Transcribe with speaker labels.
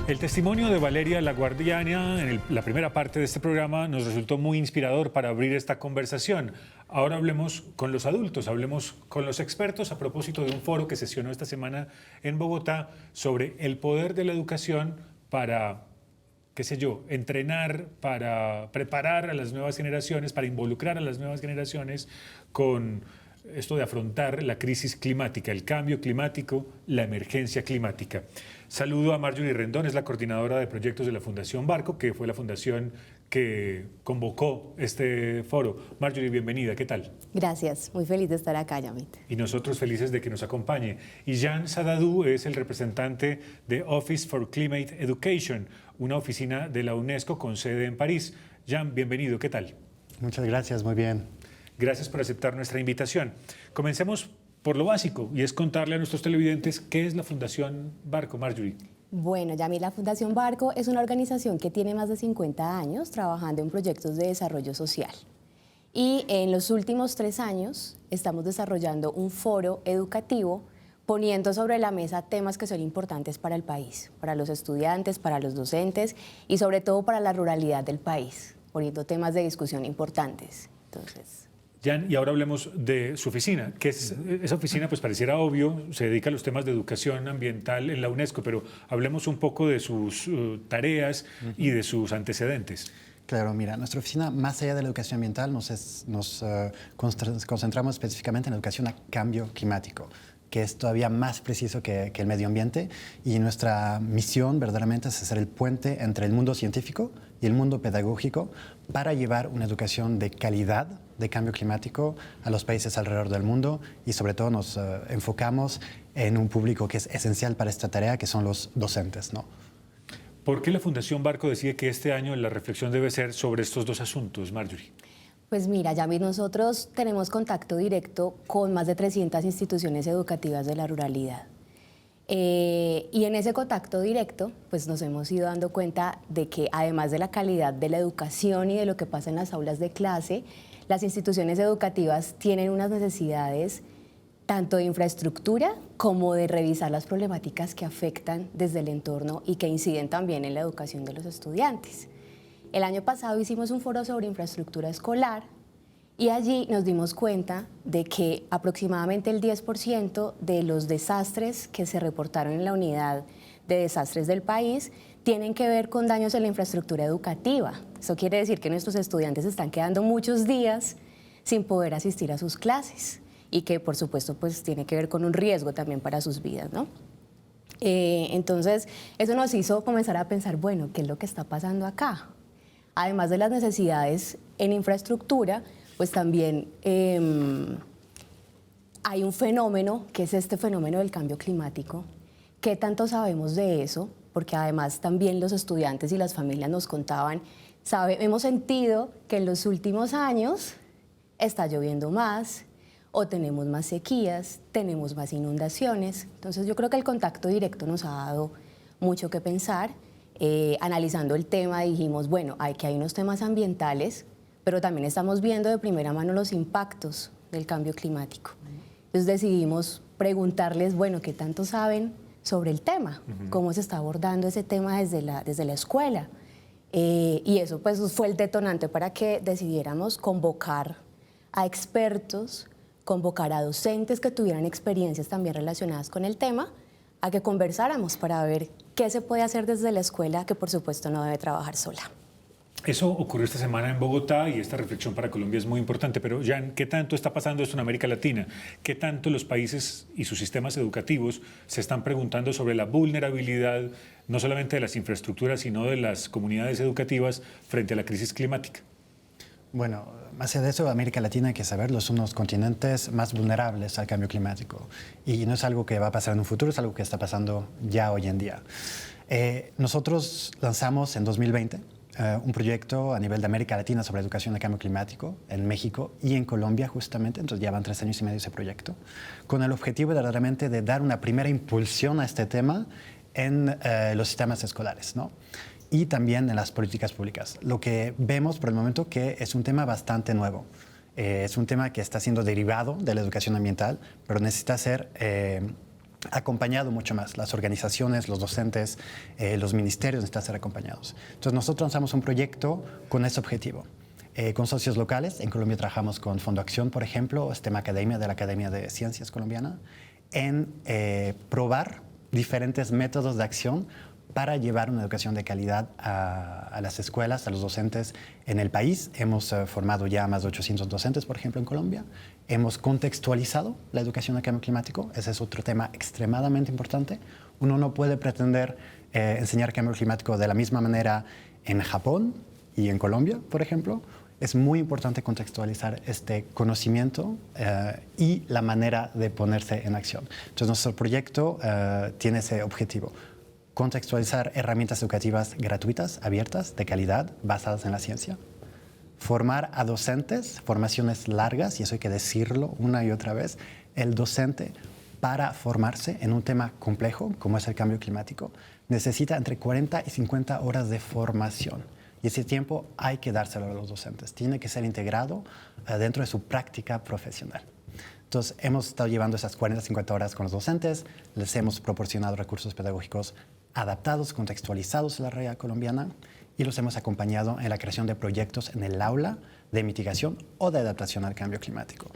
Speaker 1: El testimonio de Valeria Laguardiana en la primera parte de este programa nos resultó muy inspirador para abrir esta conversación. Ahora hablemos con los adultos, hablemos con los expertos a propósito de un foro que sesionó esta semana en Bogotá sobre el poder de la educación para, qué sé yo, entrenar, para preparar a las nuevas generaciones, para involucrar a las nuevas generaciones con esto de afrontar la crisis climática, el cambio climático, la emergencia climática. Saludo a Marjorie Rendón, es la coordinadora de proyectos de la Fundación Barco, que fue la fundación que convocó este foro. Marjorie, bienvenida, ¿qué tal?
Speaker 2: Gracias, muy feliz de estar acá, Yamit.
Speaker 1: Y nosotros felices de que nos acompañe. Y Jean Sadadou es el representante de Office for Climate Education, una oficina de la UNESCO con sede en París. Jean, bienvenido, ¿qué tal?
Speaker 3: Muchas gracias, muy bien.
Speaker 1: Gracias por aceptar nuestra invitación. Comencemos por lo básico, y es contarle a nuestros televidentes qué es la Fundación Barco, Marjorie.
Speaker 2: Bueno, Yamit, la Fundación Barco es una organización que tiene más de 50 años trabajando en proyectos de desarrollo social. Y en los últimos 3 años estamos desarrollando un foro educativo poniendo sobre la mesa temas que son importantes para el país, para los estudiantes, para los docentes y sobre todo para la ruralidad del país, poniendo temas de discusión importantes. Entonces,
Speaker 1: Jan, y ahora hablemos de su oficina, que es esa oficina, pues pareciera obvio, se dedica a los temas de educación ambiental en la UNESCO, pero hablemos un poco de sus tareas y de sus antecedentes.
Speaker 3: Claro, mira, nuestra oficina, más allá de la educación ambiental, nos concentramos específicamente en la educación a cambio climático, que es todavía más preciso que el medio ambiente, y nuestra misión verdaderamente es hacer el puente entre el mundo científico y el mundo pedagógico para llevar una educación de calidad de cambio climático a los países alrededor del mundo, y sobre todo nos enfocamos en un público que es esencial para esta tarea, que son los docentes, ¿no?
Speaker 1: ¿Por qué la Fundación Barco decide que este año la reflexión debe ser sobre estos dos asuntos, Marjorie?
Speaker 2: pues mira, Yamit, nosotros tenemos contacto directo con más de 300 instituciones educativas de la ruralidad. Y en ese contacto directo, pues nos hemos ido dando cuenta de que además de la calidad de la educación y de lo que pasa en las aulas de clase, las instituciones educativas tienen unas necesidades tanto de infraestructura como de revisar las problemáticas que afectan desde el entorno y que inciden también en la educación de los estudiantes. El año pasado hicimos un foro sobre infraestructura escolar y allí nos dimos cuenta de que aproximadamente el 10% de los desastres que se reportaron en la unidad de desastres del país tienen que ver con daños en la infraestructura educativa. Eso quiere decir que nuestros estudiantes están quedando muchos días sin poder asistir a sus clases y que, por supuesto, pues tiene que ver con un riesgo también para sus vidas, ¿no? Entonces, eso nos hizo comenzar a pensar, bueno, ¿qué es lo que está pasando acá? Además de las necesidades en infraestructura, pues también hay un fenómeno, que es este fenómeno del cambio climático. ¿Qué tanto sabemos de eso? Porque además también los estudiantes y las familias nos contaban, hemos sentido que en los últimos años está lloviendo más, o tenemos más sequías, tenemos más inundaciones. Entonces yo creo que el contacto directo nos ha dado mucho que pensar. Analizando el tema dijimos, bueno, hay unos temas ambientales, pero también estamos viendo de primera mano los impactos del cambio climático. Entonces decidimos preguntarles, bueno, ¿qué tanto saben sobre el tema? ¿Cómo se está abordando ese tema desde la escuela? Y eso pues fue el detonante para que decidiéramos convocar a expertos, convocar a docentes que tuvieran experiencias también relacionadas con el tema, a que conversáramos para ver qué se puede hacer desde la escuela, que por supuesto no debe trabajar sola.
Speaker 1: Eso ocurrió esta semana en Bogotá y esta reflexión para Colombia es muy importante, pero Jan, ¿qué tanto está pasando esto en América Latina? ¿Qué tanto los países y sus sistemas educativos se están preguntando sobre la vulnerabilidad no solamente de las infraestructuras, sino de las comunidades educativas frente a la crisis climática?
Speaker 3: Bueno, más allá de eso, América Latina, hay que saberlo, son los continentes más vulnerables al cambio climático. Y no es algo que va a pasar en un futuro, es algo que está pasando ya hoy en día. Nosotros lanzamos en 2020 un proyecto a nivel de América Latina sobre educación de cambio climático en México y en Colombia justamente, entonces ya van 3 años y medio ese proyecto, con el objetivo verdaderamente de dar una primera impulsión a este tema en los sistemas escolares, ¿no? Y también en las políticas públicas. Lo que vemos por el momento que es un tema bastante nuevo. Es un tema que está siendo derivado de la educación ambiental, pero necesita ser acompañado mucho más. Las organizaciones, los docentes, los ministerios necesitan ser acompañados. Entonces nosotros lanzamos un proyecto con ese objetivo. Con socios locales, en Colombia trabajamos con Fondo Acción, por ejemplo, STEM Academia de la Academia de Ciencias Colombiana, en probar diferentes métodos de acción para llevar una educación de calidad a las escuelas, a los docentes en el país. Hemos formado ya más de 800 docentes, por ejemplo, en Colombia. Hemos contextualizado la educación al cambio climático. Ese es otro tema extremadamente importante. Uno no puede pretender enseñar cambio climático de la misma manera en Japón y en Colombia, por ejemplo. Es muy importante contextualizar este conocimiento y la manera de ponerse en acción. Entonces, nuestro proyecto tiene ese objetivo: contextualizar herramientas educativas gratuitas, abiertas, de calidad, basadas en la ciencia. Formar a docentes, formaciones largas, y eso hay que decirlo una y otra vez, el docente para formarse en un tema complejo como es el cambio climático necesita entre 40 y 50 horas de formación. Y ese tiempo hay que dárselo a los docentes. Tiene que ser integrado dentro de su práctica profesional. Entonces, hemos estado llevando esas 40, 50 horas con los docentes, les hemos proporcionado recursos pedagógicos adaptados, contextualizados a la realidad colombiana y los hemos acompañado en la creación de proyectos en el aula de mitigación o de adaptación al cambio climático.